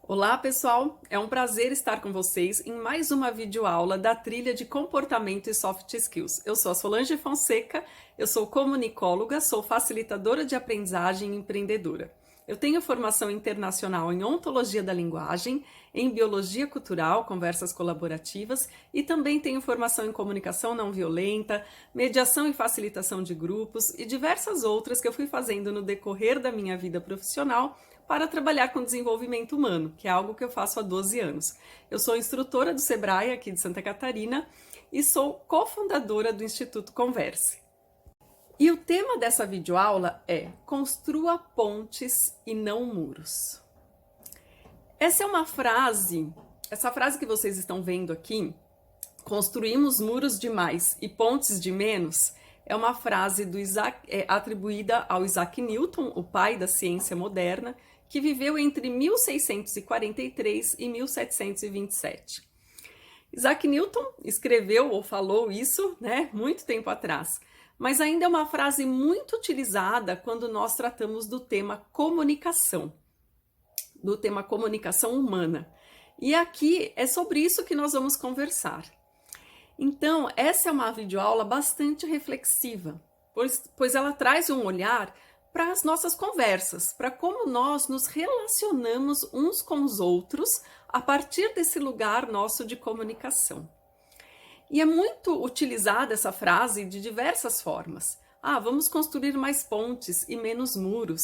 Olá, pessoal! É um prazer estar com vocês em mais uma videoaula da trilha de comportamento e soft skills. Eu sou a Solange Fonseca, eu sou comunicóloga, sou facilitadora de aprendizagem e empreendedora. Eu tenho formação internacional em ontologia da linguagem, em biologia cultural, conversas colaborativas e também tenho formação em comunicação não violenta, mediação e facilitação de grupos e diversas outras que eu fui fazendo no decorrer da minha vida profissional para trabalhar com desenvolvimento humano, que é algo que eu faço há 12 anos. Eu sou instrutora do Sebrae aqui de Santa Catarina e sou cofundadora do Instituto Converse. E o tema dessa videoaula é Construa pontes e não muros. Essa é uma frase, essa frase que vocês estão vendo aqui, construímos muros de mais e pontes de menos, é uma frase atribuída ao Isaac Newton, o pai da ciência moderna, que viveu entre 1643 e 1727. Isaac Newton escreveu ou falou isso, muito tempo atrás, mas ainda é uma frase muito utilizada quando nós tratamos do tema comunicação, humana. E aqui é sobre isso que nós vamos conversar. Então, essa é uma videoaula bastante reflexiva, pois ela traz um olhar para as nossas conversas, para como nós nos relacionamos uns com os outros a partir desse lugar nosso de comunicação. E é muito utilizada essa frase de diversas formas. Vamos construir mais pontes e menos muros.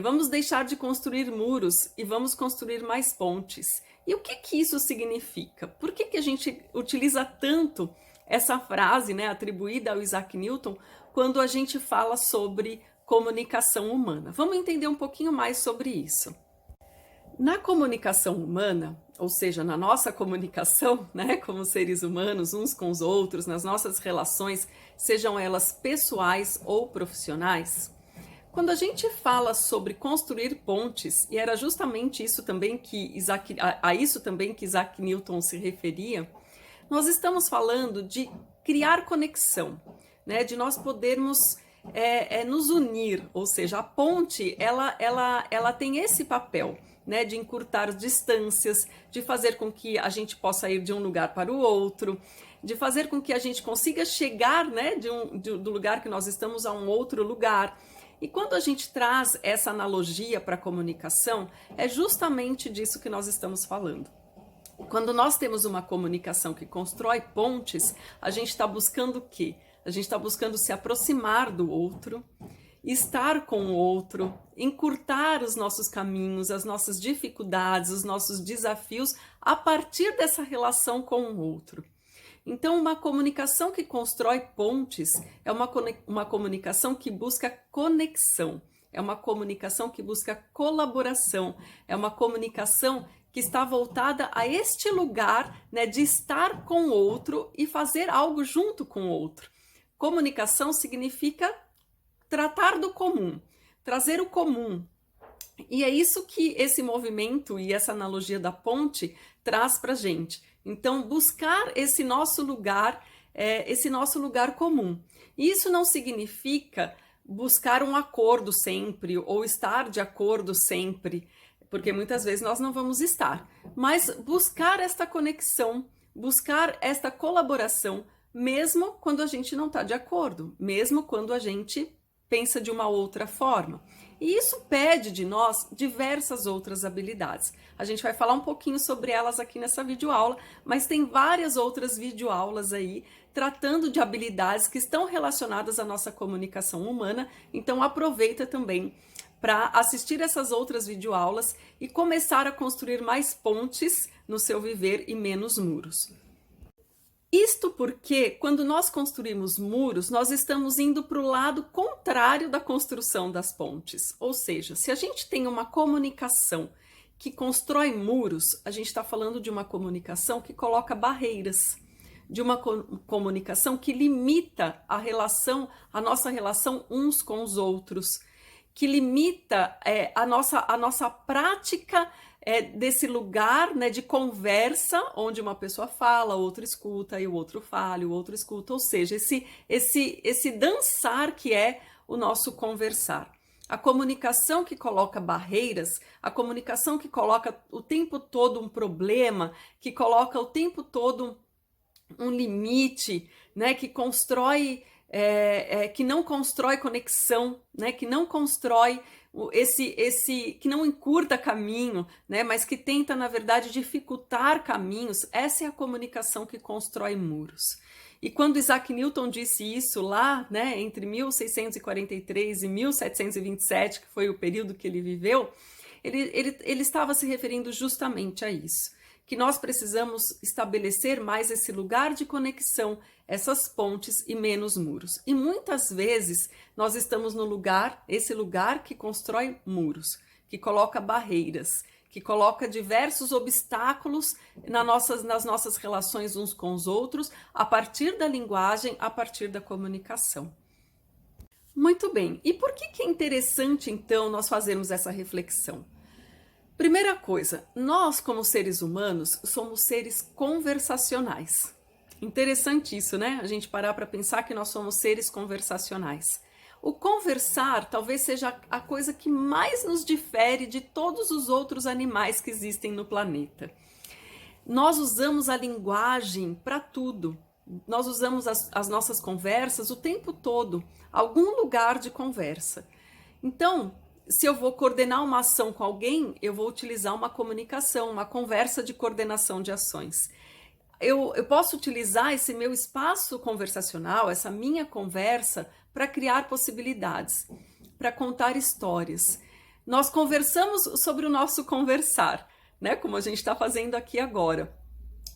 Vamos deixar de construir muros e vamos construir mais pontes. E o que isso significa? Por que a gente utiliza tanto essa frase, atribuída ao Isaac Newton, quando a gente fala sobre comunicação humana? Vamos entender um pouquinho mais sobre isso. Na comunicação humana, ou seja, na nossa comunicação, como seres humanos, uns com os outros, nas nossas relações, sejam elas pessoais ou profissionais, quando a gente fala sobre construir pontes, e era justamente isso também que Isaac Newton se referia, nós estamos falando de criar conexão, de nós podermos nos unir, ou seja, a ponte ela tem esse papel, de encurtar distâncias, de fazer com que a gente possa ir de um lugar para o outro, de fazer com que a gente consiga chegar do lugar que nós estamos a um outro lugar. E quando a gente traz essa analogia para a comunicação, é justamente disso que nós estamos falando. Quando nós temos uma comunicação que constrói pontes, a gente está buscando o quê? A gente está buscando se aproximar do outro, estar com o outro, encurtar os nossos caminhos, as nossas dificuldades, os nossos desafios a partir dessa relação com o outro. Então, uma comunicação que constrói pontes é uma comunicação que busca conexão, é uma comunicação que busca colaboração, é uma comunicação que está voltada a este lugar, de estar com o outro e fazer algo junto com o outro. Comunicação significa tratar do comum, trazer o comum. E é isso que esse movimento e essa analogia da ponte traz para a gente. Então, buscar esse nosso lugar comum. E isso não significa buscar um acordo sempre ou estar de acordo sempre, porque muitas vezes nós não vamos estar, mas buscar esta conexão, buscar esta colaboração, mesmo quando a gente não está de acordo, mesmo quando a gente pensa de uma outra forma. E isso pede de nós diversas outras habilidades. A gente vai falar um pouquinho sobre elas aqui nessa videoaula, mas tem várias outras videoaulas aí tratando de habilidades que estão relacionadas à nossa comunicação humana. Então aproveita também para assistir essas outras videoaulas e começar a construir mais pontes no seu viver e menos muros. Isto porque, quando nós construímos muros, nós estamos indo para o lado contrário da construção das pontes. Ou seja, se a gente tem uma comunicação que constrói muros, a gente está falando de uma comunicação que coloca barreiras, de uma comunicação que limita a nossa relação uns com os outros, que limita a nossa prática desse lugar de conversa, onde uma pessoa fala, o outro escuta, e o outro fala, e o outro escuta, ou seja, esse dançar que é o nosso conversar. A comunicação que coloca barreiras, a comunicação que coloca o tempo todo um problema, que coloca o tempo todo um limite, né, que constrói, que não constrói conexão, né, que não constrói que não encurta caminho, né, mas que tenta, na verdade, dificultar caminhos. Essa é a comunicação que constrói muros. E quando Isaac Newton disse isso lá, né, entre 1643 e 1727, que foi o período que ele viveu, ele estava se referindo justamente a isso, que nós precisamos estabelecer mais esse lugar de conexão, essas pontes e menos muros. E muitas vezes nós estamos no lugar, esse lugar que constrói muros, que coloca barreiras, que coloca diversos obstáculos nas nossas relações uns com os outros, a partir da linguagem, a partir da comunicação. Muito bem, e por que é interessante então nós fazermos essa reflexão? Primeira coisa, nós como seres humanos somos seres conversacionais. Interessante isso, né? A gente parar para pensar que nós somos seres conversacionais. O conversar talvez seja a coisa que mais nos difere de todos os outros animais que existem no planeta. Nós usamos a linguagem para tudo. Nós usamos as nossas conversas o tempo todo, algum lugar de conversa. Então, se eu vou coordenar uma ação com alguém, eu vou utilizar uma comunicação, uma conversa de coordenação de ações. Eu posso utilizar esse meu espaço conversacional, essa minha conversa, para criar possibilidades, para contar histórias. Nós conversamos sobre o nosso conversar, né? Como a gente está fazendo aqui agora.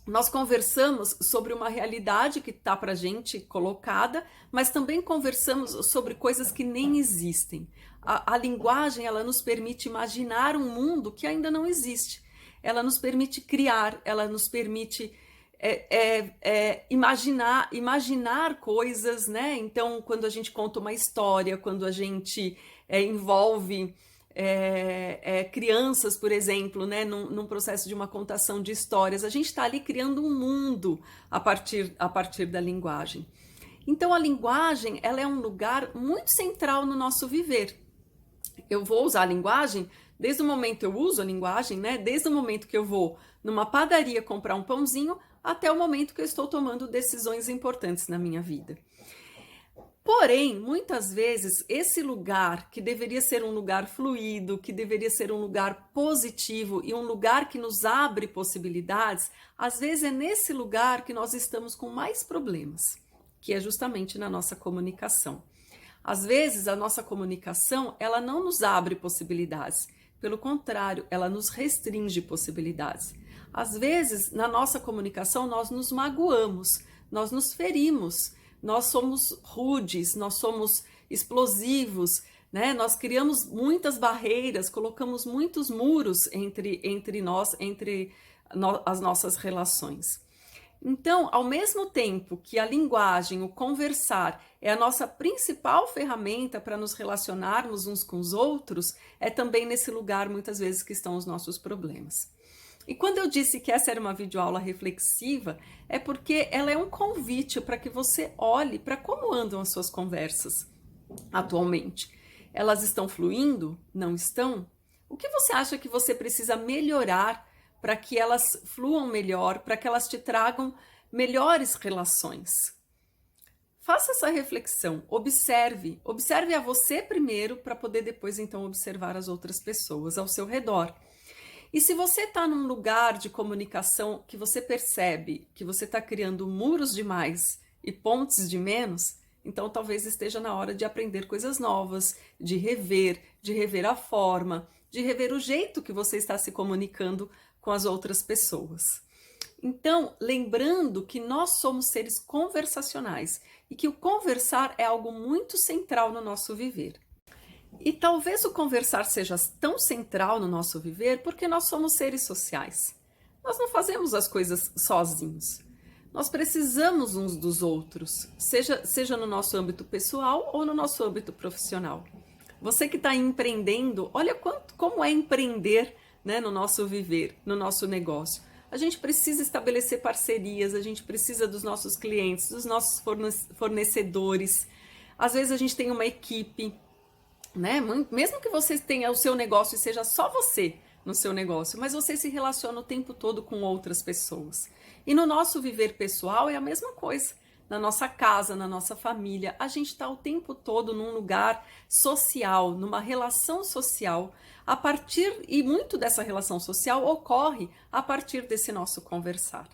Nós conversamos sobre uma realidade que está para a gente colocada, mas também conversamos sobre coisas que nem existem. A linguagem, ela nos permite imaginar um mundo que ainda não existe. Ela nos permite criar, ela nos permite imaginar coisas, né? Então, quando a gente conta uma história, quando a gente envolve crianças, por exemplo, né? Num processo de uma contação de histórias, a gente está ali criando um mundo a partir da linguagem. Então, a linguagem, ela é um lugar muito central no nosso viver. Eu vou usar a linguagem, desde o momento que eu uso a linguagem, né? Desde o momento que eu vou numa padaria comprar um pãozinho, até o momento que eu estou tomando decisões importantes na minha vida. Porém, muitas vezes, esse lugar, que deveria ser um lugar fluido, que deveria ser um lugar positivo e um lugar que nos abre possibilidades, às vezes é nesse lugar que nós estamos com mais problemas, que é justamente na nossa comunicação. Às vezes, a nossa comunicação, ela não nos abre possibilidades, pelo contrário, ela nos restringe possibilidades. Às vezes, na nossa comunicação, nós nos magoamos, nós nos ferimos, nós somos rudes, nós somos explosivos, né? Nós criamos muitas barreiras, colocamos muitos muros entre nós, as nossas relações. Então, ao mesmo tempo que a linguagem, o conversar, é a nossa principal ferramenta para nos relacionarmos uns com os outros, é também nesse lugar, muitas vezes, que estão os nossos problemas. E quando eu disse que essa era uma videoaula reflexiva, é porque ela é um convite para que você olhe para como andam as suas conversas atualmente. Elas estão fluindo? Não estão? O que você acha que você precisa melhorar para que elas fluam melhor, para que elas te tragam melhores relações? Faça essa reflexão, observe a você primeiro para poder depois então observar as outras pessoas ao seu redor. E se você está num lugar de comunicação que você percebe que você está criando muros demais e pontes de menos, então talvez esteja na hora de aprender coisas novas, de rever a forma, de rever o jeito que você está se comunicando com as outras pessoas. Então, lembrando que nós somos seres conversacionais e que o conversar é algo muito central no nosso viver. E talvez o conversar seja tão central no nosso viver porque nós somos seres sociais. Nós não fazemos as coisas sozinhos. Nós precisamos uns dos outros, seja no nosso âmbito pessoal ou no nosso âmbito profissional. Você que está empreendendo, olha como é empreender, né, no nosso viver, no nosso negócio. A gente precisa estabelecer parcerias, a gente precisa dos nossos clientes, dos nossos fornecedores. Às vezes a gente tem uma equipe. né? Mesmo que você tenha o seu negócio e seja só você no seu negócio, mas você se relaciona o tempo todo com outras pessoas. E no nosso viver pessoal é a mesma coisa. Na nossa casa, na nossa família, a gente está o tempo todo num lugar social, numa relação social, e muito dessa relação social ocorre a partir desse nosso conversar.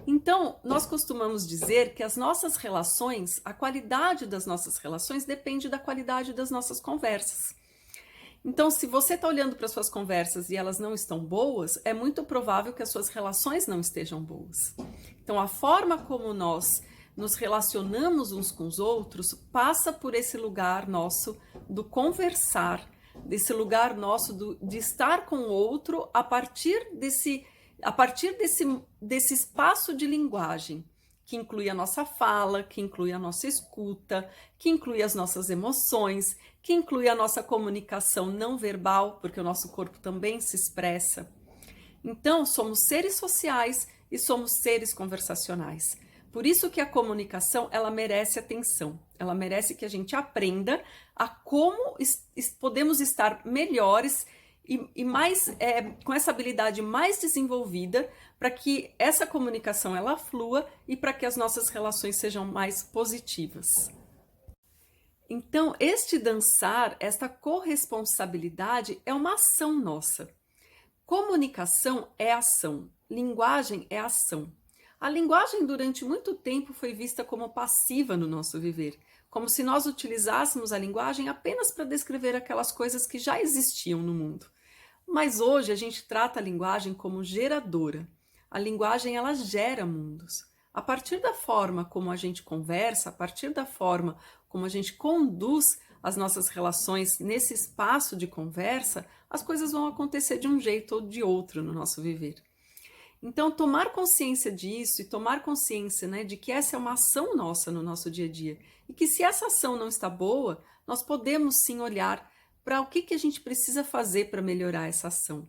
Então, nós costumamos dizer que as nossas relações, a qualidade das nossas relações depende da qualidade das nossas conversas. Então, se você está olhando para as suas conversas e elas não estão boas, é muito provável que as suas relações não estejam boas. Então, a forma como nós nos relacionamos uns com os outros passa por esse lugar nosso do conversar, desse lugar nosso de estar com o outro a partir desse espaço de linguagem, que inclui a nossa fala, que inclui a nossa escuta, que inclui as nossas emoções, que inclui a nossa comunicação não verbal, porque o nosso corpo também se expressa. Então, somos seres sociais e somos seres conversacionais. Por isso que a comunicação, ela merece atenção. Ela merece que a gente aprenda a como podemos estar melhores e mais com essa habilidade mais desenvolvida para que essa comunicação ela flua e para que as nossas relações sejam mais positivas. Então, este dançar, esta corresponsabilidade é uma ação nossa. Comunicação é ação, linguagem é ação. A linguagem durante muito tempo foi vista como passiva no nosso viver, como se nós utilizássemos a linguagem apenas para descrever aquelas coisas que já existiam no mundo. Mas hoje a gente trata a linguagem como geradora. A linguagem ela gera mundos. A partir da forma como a gente conversa, a partir da forma como a gente conduz as nossas relações nesse espaço de conversa, as coisas vão acontecer de um jeito ou de outro no nosso viver. Então, tomar consciência disso e tomar consciência, né, de que essa é uma ação nossa no nosso dia a dia e que se essa ação não está boa, nós podemos sim olhar para o que a gente precisa fazer para melhorar essa ação.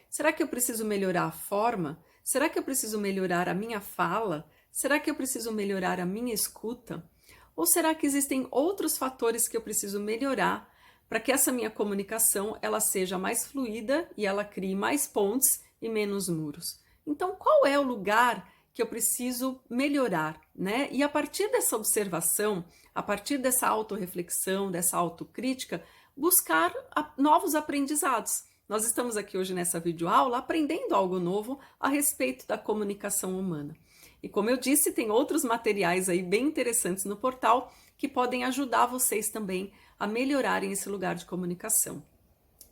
Será que eu preciso melhorar a forma? Será que eu preciso melhorar a minha fala? Será que eu preciso melhorar a minha escuta? Ou será que existem outros fatores que eu preciso melhorar para que essa minha comunicação ela seja mais fluida e ela crie mais pontes e menos muros? Então, qual é o lugar que eu preciso melhorar, né? E a partir dessa observação, a partir dessa autorreflexão, dessa autocrítica, buscar novos aprendizados. Nós estamos aqui hoje nessa videoaula aprendendo algo novo a respeito da comunicação humana. E como eu disse, tem outros materiais aí bem interessantes no portal que podem ajudar vocês também a melhorarem esse lugar de comunicação.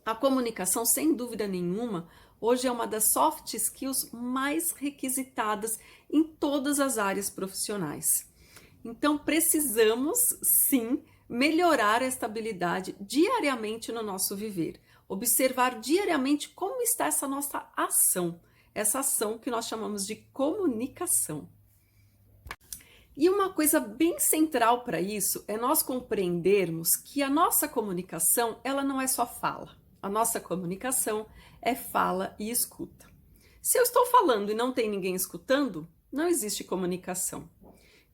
A comunicação, sem dúvida nenhuma, hoje é uma das soft skills mais requisitadas em todas as áreas profissionais. Então, precisamos, sim, melhorar esta habilidade diariamente no nosso viver. Observar diariamente como está essa nossa ação, essa ação que nós chamamos de comunicação. E uma coisa bem central para isso é nós compreendermos que a nossa comunicação, ela não é só fala. A nossa comunicação é fala e escuta. Se eu estou falando e não tem ninguém escutando, não existe comunicação.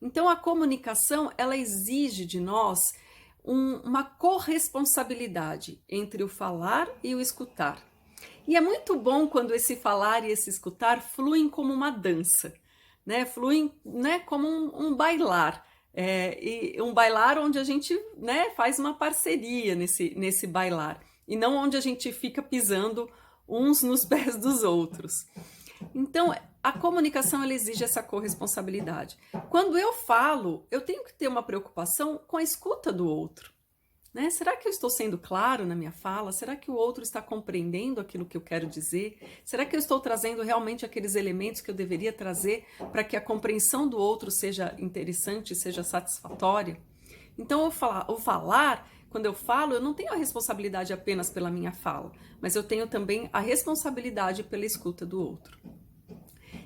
Então, a comunicação, ela exige de nós uma corresponsabilidade entre o falar e o escutar. E é muito bom quando esse falar e esse escutar fluem como uma dança, né? Fluem, né, como um bailar. E um bailar onde a gente, né, faz uma parceria nesse bailar. E não onde a gente fica pisando uns nos pés dos outros. Então, a comunicação ela exige essa corresponsabilidade. Quando eu falo, eu tenho que ter uma preocupação com a escuta do outro. Né? Será que eu estou sendo claro na minha fala? Será que o outro está compreendendo aquilo que eu quero dizer? Será que eu estou trazendo realmente aqueles elementos que eu deveria trazer para que a compreensão do outro seja interessante, seja satisfatória? Então, o falar, quando eu falo, eu não tenho a responsabilidade apenas pela minha fala, mas eu tenho também a responsabilidade pela escuta do outro.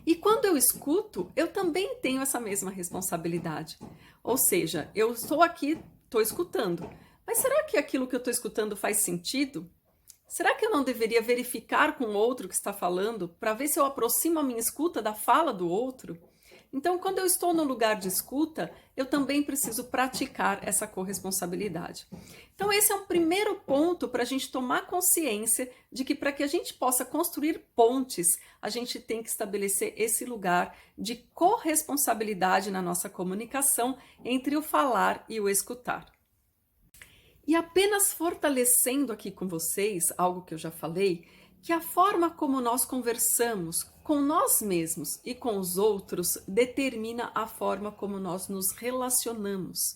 E quando eu escuto, eu também tenho essa mesma responsabilidade. Ou seja, eu estou aqui, estou escutando, mas será que aquilo que eu estou escutando faz sentido? Será que eu não deveria verificar com o outro que está falando para ver se eu aproximo a minha escuta da fala do outro? Então, quando eu estou no lugar de escuta, eu também preciso praticar essa corresponsabilidade. Então, esse é um primeiro ponto para a gente tomar consciência de que para que a gente possa construir pontes, a gente tem que estabelecer esse lugar de corresponsabilidade na nossa comunicação entre o falar e o escutar. E apenas fortalecendo aqui com vocês algo que eu já falei, que a forma como nós conversamos com nós mesmos e com os outros determina a forma como nós nos relacionamos,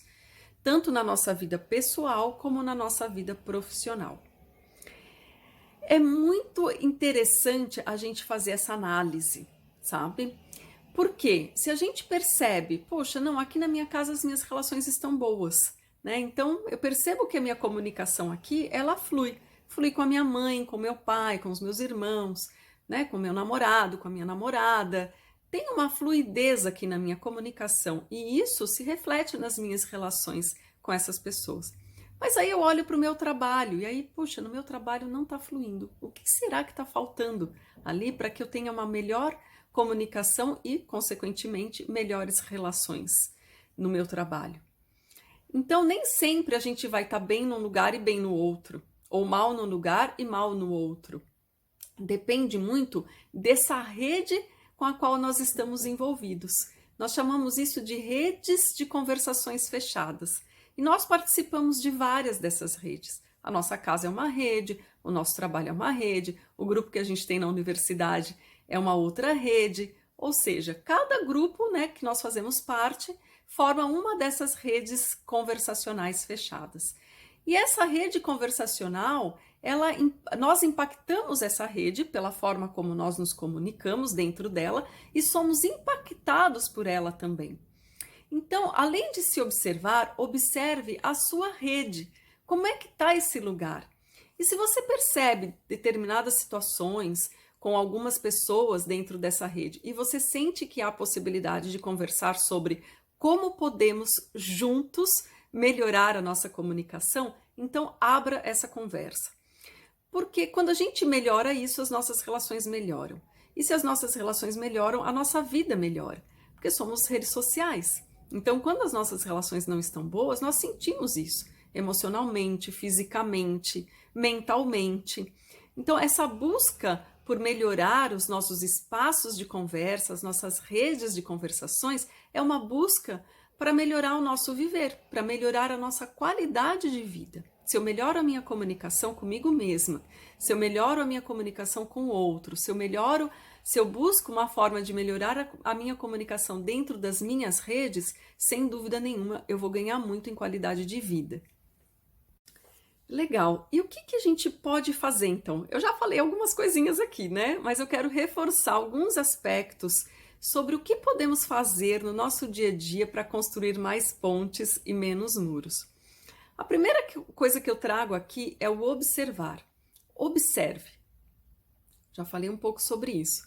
tanto na nossa vida pessoal como na nossa vida profissional. É muito interessante a gente fazer essa análise, sabe? Porque se a gente percebe, poxa, não, aqui na minha casa as minhas relações estão boas, né? Então eu percebo que a minha comunicação aqui, ela flui com a minha mãe, com meu pai, com os meus irmãos, né, com meu namorado, com a minha namorada. Tem uma fluidez aqui na minha comunicação e isso se reflete nas minhas relações com essas pessoas. Mas aí eu olho para o meu trabalho e aí, puxa, no meu trabalho não está fluindo. O que será que está faltando ali para que eu tenha uma melhor comunicação e, consequentemente, melhores relações no meu trabalho? Então, nem sempre a gente vai estar bem num lugar e bem no outro, ou mal num lugar e mal no outro. Depende muito dessa rede com a qual nós estamos envolvidos. Nós chamamos isso de redes de conversações fechadas. E nós participamos de várias dessas redes. A nossa casa é uma rede, o nosso trabalho é uma rede, o grupo que a gente tem na universidade é uma outra rede. Ou seja, cada grupo, né, que nós fazemos parte forma uma dessas redes conversacionais fechadas. E essa rede conversacional, nós impactamos essa rede pela forma como nós nos comunicamos dentro dela e somos impactados por ela também. Então, além de se observar, observe a sua rede. Como é que está esse lugar? E se você percebe determinadas situações com algumas pessoas dentro dessa rede e você sente que há a possibilidade de conversar sobre como podemos juntos melhorar a nossa comunicação, então abra essa conversa. Porque quando a gente melhora isso, as nossas relações melhoram. E se as nossas relações melhoram, a nossa vida melhora. Porque somos redes sociais. Então, quando as nossas relações não estão boas, nós sentimos isso emocionalmente, fisicamente, mentalmente. Então, essa busca por melhorar os nossos espaços de conversa, as nossas redes de conversações, é uma busca para melhorar o nosso viver, para melhorar a nossa qualidade de vida. Se eu melhoro a minha comunicação comigo mesma, se eu melhoro a minha comunicação com o outro, se eu busco uma forma de melhorar a minha comunicação dentro das minhas redes, sem dúvida nenhuma, eu vou ganhar muito em qualidade de vida. Legal. E o que a gente pode fazer, então? Eu já falei algumas coisinhas aqui, né? Mas eu quero reforçar alguns aspectos sobre o que podemos fazer no nosso dia a dia para construir mais pontes e menos muros. A primeira coisa que eu trago aqui é o observar. Observe. Já falei um pouco sobre isso.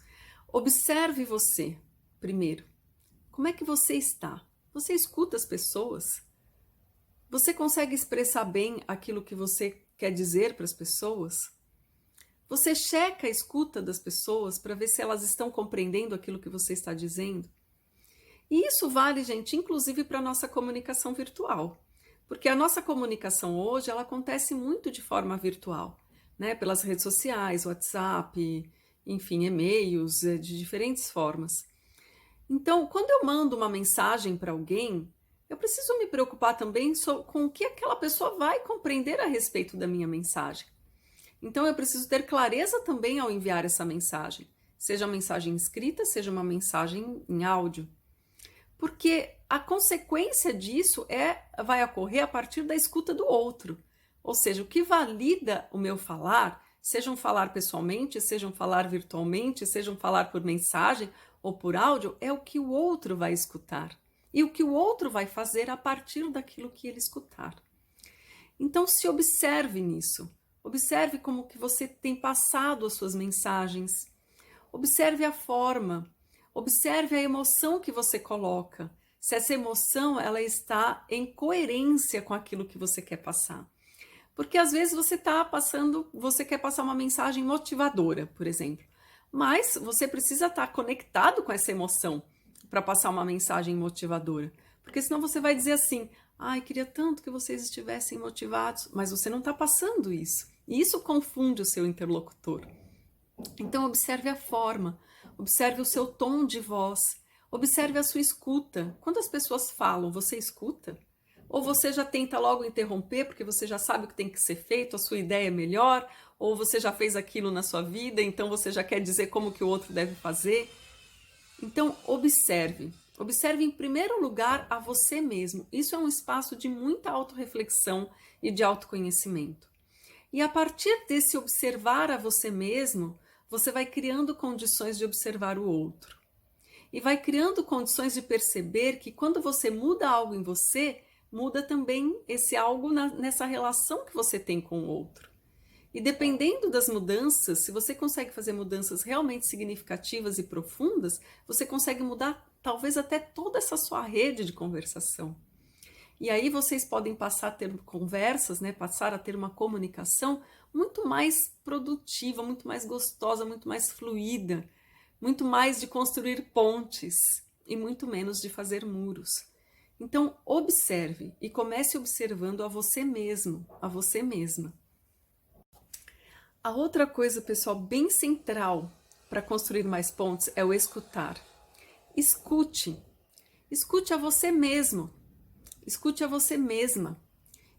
Observe você, primeiro. Como é que você está? Você escuta as pessoas? Você consegue expressar bem aquilo que você quer dizer para as pessoas? Você checa a escuta das pessoas para ver se elas estão compreendendo aquilo que você está dizendo? E isso vale, gente, inclusive para a nossa comunicação virtual. Porque a nossa comunicação hoje, ela acontece muito de forma virtual, né? Pelas redes sociais, WhatsApp, enfim, e-mails, de diferentes formas. Então, quando eu mando uma mensagem para alguém, eu preciso me preocupar também com o que aquela pessoa vai compreender a respeito da minha mensagem. Então, eu preciso ter clareza também ao enviar essa mensagem, seja uma mensagem escrita, seja uma mensagem em áudio. Porque a consequência disso vai ocorrer a partir da escuta do outro. Ou seja, o que valida o meu falar, seja um falar pessoalmente, seja um falar virtualmente, seja um falar por mensagem ou por áudio, é o que o outro vai escutar. E o que o outro vai fazer a partir daquilo que ele escutar. Então, se observe nisso. Observe como que você tem passado as suas mensagens. Observe a forma. Observe a emoção que você coloca. Se essa emoção ela está em coerência com aquilo que você quer passar. Porque às vezes você quer passar uma mensagem motivadora, por exemplo. Mas você precisa estar conectado com essa emoção. para passar uma mensagem motivadora. Porque senão você vai dizer assim, ai, queria tanto que vocês estivessem motivados, mas você não está passando isso. E isso confunde o seu interlocutor. Então observe a forma, observe o seu tom de voz, observe a sua escuta. Quando as pessoas falam, você escuta? Ou você já tenta logo interromper porque você já sabe o que tem que ser feito, a sua ideia é melhor, ou você já fez aquilo na sua vida, então você já quer dizer como que o outro deve fazer? Então observe. Observe em primeiro lugar a você mesmo. Isso é um espaço de muita autorreflexão e de autoconhecimento. E a partir desse observar a você mesmo, você vai criando condições de observar o outro. E vai criando condições de perceber que quando você muda algo em você, muda também esse algo nessa relação que você tem com o outro. E dependendo das mudanças, se você consegue fazer mudanças realmente significativas e profundas, você consegue mudar talvez até toda essa sua rede de conversação. E aí vocês podem passar a ter conversas, né? Passar a ter uma comunicação muito mais produtiva, muito mais gostosa, muito mais fluida, muito mais de construir pontes e muito menos de fazer muros. Então observe e comece observando a você mesmo, a você mesma. A outra coisa, pessoal, bem central para construir mais pontes é o escutar. Escute. Escute a você mesmo. Escute a você mesma.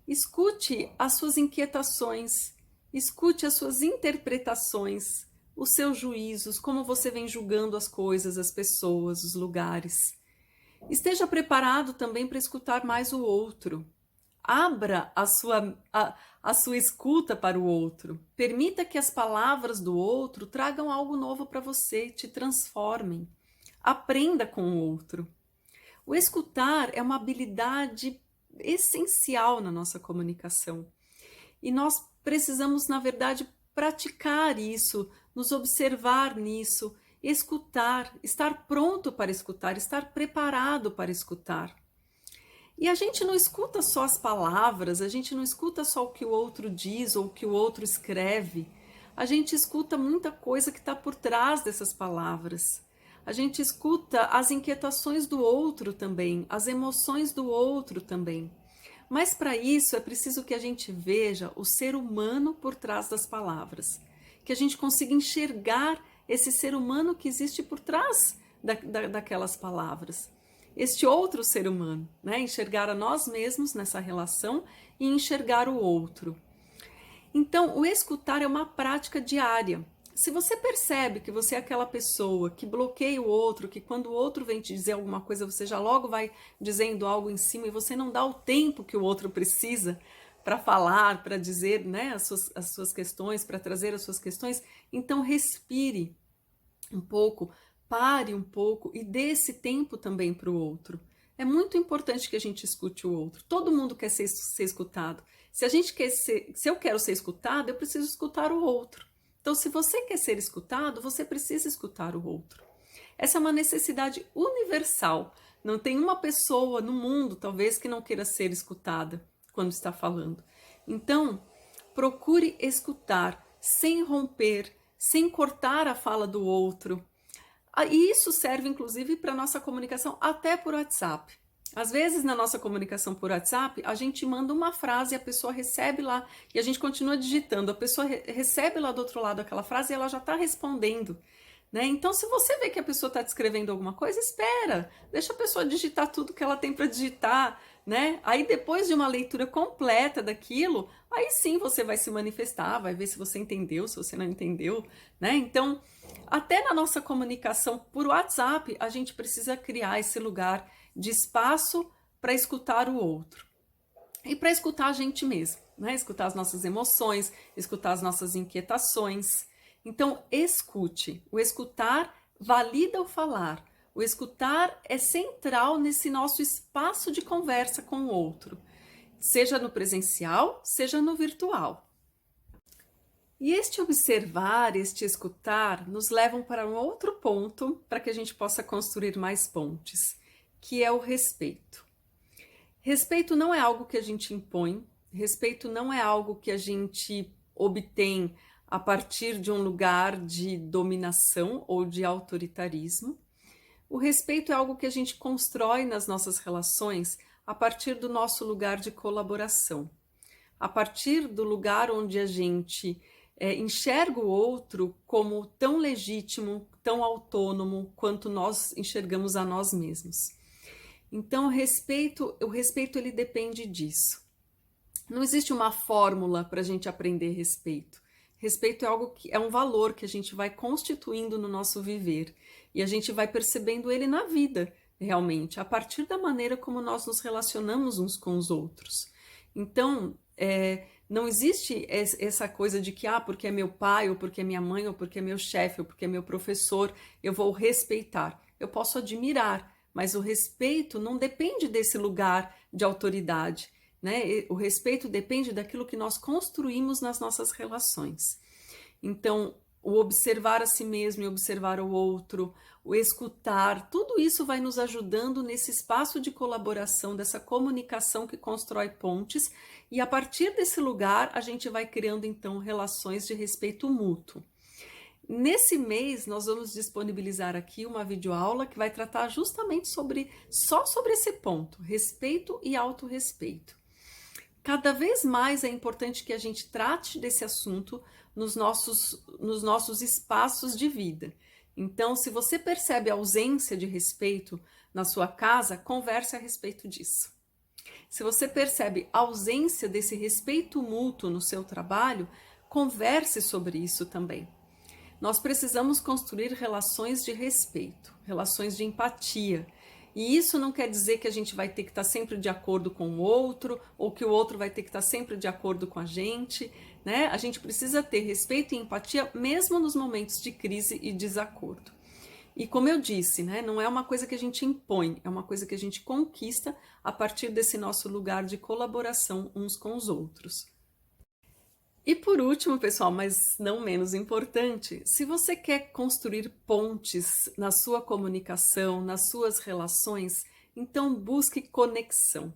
Escute as suas inquietações. Escute as suas interpretações, os seus juízos, como você vem julgando as coisas, as pessoas, os lugares. Esteja preparado também para escutar mais o outro. Abra a sua escuta para o outro. Permita que as palavras do outro tragam algo novo para você, te transformem. Aprenda com o outro. O escutar é uma habilidade essencial na nossa comunicação. E nós precisamos, na verdade, praticar isso, nos observar nisso, escutar, estar pronto para escutar, estar preparado para escutar. E a gente não escuta só as palavras, a gente não escuta só o que o outro diz ou o que o outro escreve. A gente escuta muita coisa que está por trás dessas palavras. A gente escuta as inquietações do outro também, as emoções do outro também. Mas para isso é preciso que a gente veja o ser humano por trás das palavras. Que a gente consiga enxergar esse ser humano que existe por trás daquelas palavras. Este outro ser humano, né? Enxergar a nós mesmos nessa relação e enxergar o outro. Então, o escutar é uma prática diária. Se você percebe que você é aquela pessoa que bloqueia o outro, que quando o outro vem te dizer alguma coisa, você já logo vai dizendo algo em cima e você não dá o tempo que o outro precisa para falar, para dizer, né, as suas questões, para trazer as suas questões, então respire um pouco, pare um pouco e dê esse tempo também para o outro. É muito importante que a gente escute o outro. Todo mundo quer ser escutado. Se eu quero ser escutado, eu preciso escutar o outro. Então, se você quer ser escutado, você precisa escutar o outro. Essa é uma necessidade universal. Não tem uma pessoa no mundo, talvez, que não queira ser escutada quando está falando. Então, procure escutar sem romper, sem cortar a fala do outro. E isso serve, inclusive, para a nossa comunicação até por WhatsApp. Às vezes, na nossa comunicação por WhatsApp, a gente manda uma frase e a pessoa recebe lá, e a gente continua digitando, a pessoa recebe lá do outro lado aquela frase e ela já está respondendo. Né? Então, se você vê que a pessoa está descrevendo alguma coisa, espera, deixa a pessoa digitar tudo que ela tem para digitar, né? Aí depois de uma leitura completa daquilo, aí sim você vai se manifestar, vai ver se você entendeu, se você não entendeu, né? Então, até na nossa comunicação por WhatsApp, a gente precisa criar esse lugar de espaço para escutar o outro e para escutar a gente mesmo, né? Escutar as nossas emoções, escutar as nossas inquietações. Então, escute. O escutar valida o falar. O escutar é central nesse nosso espaço de conversa com o outro, seja no presencial, seja no virtual. E este observar, este escutar, nos levam para um outro ponto para que a gente possa construir mais pontes, que é o respeito. Respeito não é algo que a gente impõe, respeito não é algo que a gente obtém a partir de um lugar de dominação ou de autoritarismo, O respeito é algo que a gente constrói nas nossas relações a partir do nosso lugar de colaboração, a partir do lugar onde a gente enxerga o outro como tão legítimo, tão autônomo quanto nós enxergamos a nós mesmos. Então, o respeito ele depende disso. Não existe uma fórmula para a gente aprender respeito. Respeito é algo que é um valor que a gente vai constituindo no nosso viver e a gente vai percebendo ele na vida, realmente, a partir da maneira como nós nos relacionamos uns com os outros. Então, não existe essa coisa de que, porque é meu pai, ou porque é minha mãe, ou porque é meu chefe, ou porque é meu professor, eu vou respeitar. Eu posso admirar, mas o respeito não depende desse lugar de autoridade, né? O respeito depende daquilo que nós construímos nas nossas relações. Então, o observar a si mesmo e observar o outro, o escutar, tudo isso vai nos ajudando nesse espaço de colaboração, dessa comunicação que constrói pontes, e a partir desse lugar a gente vai criando então relações de respeito mútuo. Nesse mês nós vamos disponibilizar aqui uma videoaula que vai tratar justamente só sobre esse ponto, respeito e autorrespeito. Cada vez mais é importante que a gente trate desse assunto nos nossos espaços de vida. Então, se você percebe a ausência de respeito na sua casa, converse a respeito disso. Se você percebe a ausência desse respeito mútuo no seu trabalho, converse sobre isso também. Nós precisamos construir relações de respeito, relações de empatia. E isso não quer dizer que a gente vai ter que estar sempre de acordo com o outro, ou que o outro vai ter que estar sempre de acordo com a gente, né? A gente precisa ter respeito e empatia mesmo nos momentos de crise e desacordo. E como eu disse, né, não é uma coisa que a gente impõe, é uma coisa que a gente conquista a partir desse nosso lugar de colaboração uns com os outros. E por último, pessoal, mas não menos importante, se você quer construir pontes na sua comunicação, nas suas relações, então busque conexão.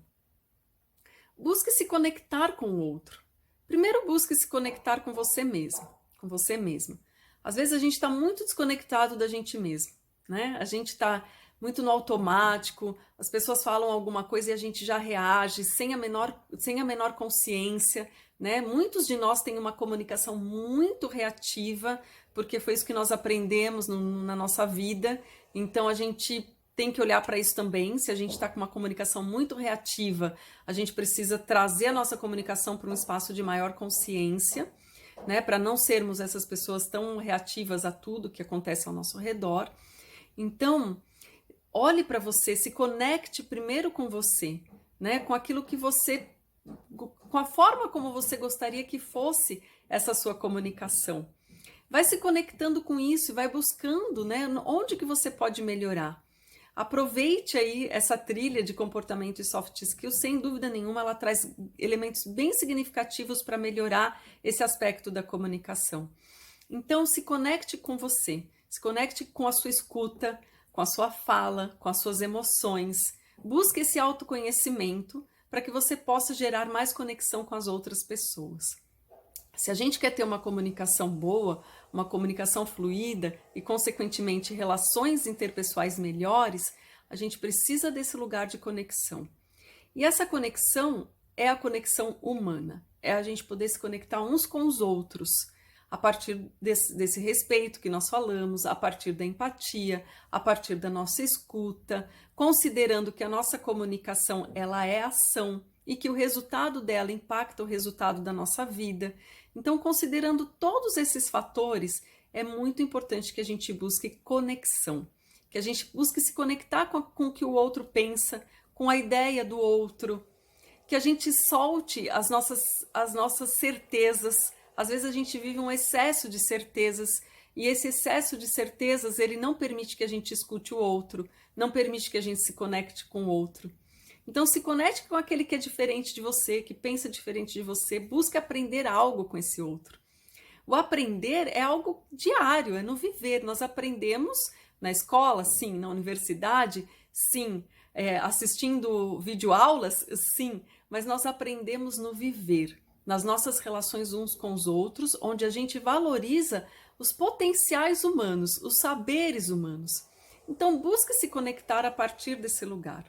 Busque se conectar com o outro. Primeiro busque se conectar com você mesmo, com você mesma. Às vezes a gente está muito desconectado da gente mesmo, né? A gente está muito no automático, as pessoas falam alguma coisa e a gente já reage sem a menor consciência, né? Muitos de nós têm uma comunicação muito reativa, porque foi isso que nós aprendemos na nossa vida, então a gente tem que olhar para isso também. Se a gente está com uma comunicação muito reativa, a gente precisa trazer a nossa comunicação para um espaço de maior consciência, né? Para não sermos essas pessoas tão reativas a tudo que acontece ao nosso redor. Então, olhe para você, se conecte primeiro com você, né? Com aquilo que você, com a forma como você gostaria que fosse essa sua comunicação. Vai se conectando com isso e vai buscando, né? Onde que você pode melhorar. Aproveite aí essa trilha de comportamento e soft skills, sem dúvida nenhuma, ela traz elementos bem significativos para melhorar esse aspecto da comunicação. Então, se conecte com você, se conecte com a sua escuta, com a sua fala, com as suas emoções. Busque esse autoconhecimento para que você possa gerar mais conexão com as outras pessoas. Se a gente quer ter uma comunicação boa, uma comunicação fluida e, consequentemente, relações interpessoais melhores, a gente precisa desse lugar de conexão. E essa conexão é a conexão humana, é a gente poder se conectar uns com os outros, a partir desse respeito que nós falamos, a partir da empatia, a partir da nossa escuta, considerando que a nossa comunicação ela é ação e que o resultado dela impacta o resultado da nossa vida. Então, considerando todos esses fatores, é muito importante que a gente busque conexão, que a gente busque se conectar com o que o outro pensa, com a ideia do outro, que a gente solte as nossas certezas. Às vezes a gente vive um excesso de certezas e esse excesso de certezas ele não permite que a gente escute o outro, não permite que a gente se conecte com o outro. Então se conecte com aquele que é diferente de você, que pensa diferente de você, busque aprender algo com esse outro. O aprender é algo diário, é no viver. Nós aprendemos na escola, sim, na universidade, sim, assistindo videoaulas, sim, mas nós aprendemos no viver, nas nossas relações uns com os outros, onde a gente valoriza os potenciais humanos, os saberes humanos. Então, busque se conectar a partir desse lugar.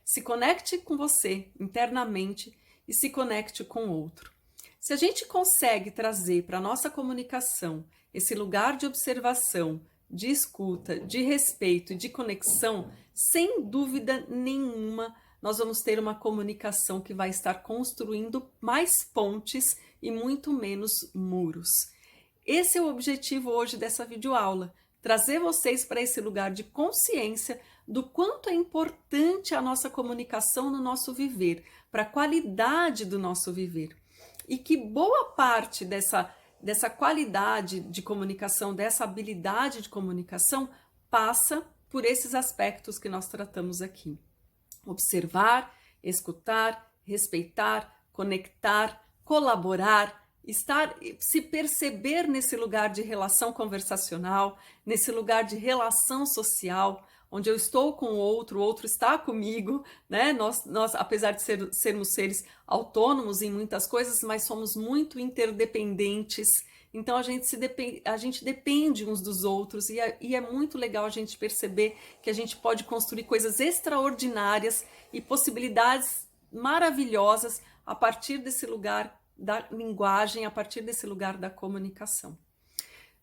Se conecte com você internamente e se conecte com o outro. Se a gente consegue trazer para a nossa comunicação esse lugar de observação, de escuta, de respeito e de conexão, sem dúvida nenhuma, nós vamos ter uma comunicação que vai estar construindo mais pontes e muito menos muros. Esse é o objetivo hoje dessa videoaula, trazer vocês para esse lugar de consciência do quanto é importante a nossa comunicação no nosso viver, para a qualidade do nosso viver. E que boa parte dessa qualidade de comunicação, dessa habilidade de comunicação, passa por esses aspectos que nós tratamos aqui. Observar, escutar, respeitar, conectar, colaborar, se perceber nesse lugar de relação conversacional, nesse lugar de relação social, onde eu estou com o outro está comigo, né? Nós apesar de sermos seres autônomos em muitas coisas, mas somos muito interdependentes. Então a gente depende uns dos outros e é muito legal a gente perceber que a gente pode construir coisas extraordinárias e possibilidades maravilhosas a partir desse lugar da linguagem, a partir desse lugar da comunicação.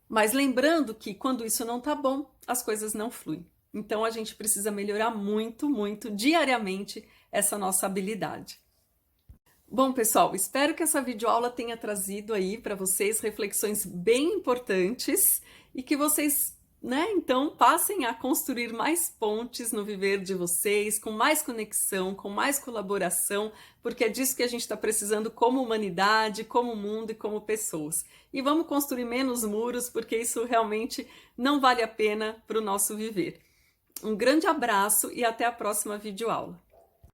Mas lembrando que quando isso não tá bom, as coisas não fluem. Então a gente precisa melhorar muito, muito diariamente essa nossa habilidade. Bom, pessoal, espero que essa videoaula tenha trazido aí para vocês reflexões bem importantes e que vocês, então passem a construir mais pontes no viver de vocês, com mais conexão, com mais colaboração, porque é disso que a gente está precisando como humanidade, como mundo e como pessoas. E vamos construir menos muros, porque isso realmente não vale a pena para o nosso viver. Um grande abraço e até a próxima videoaula.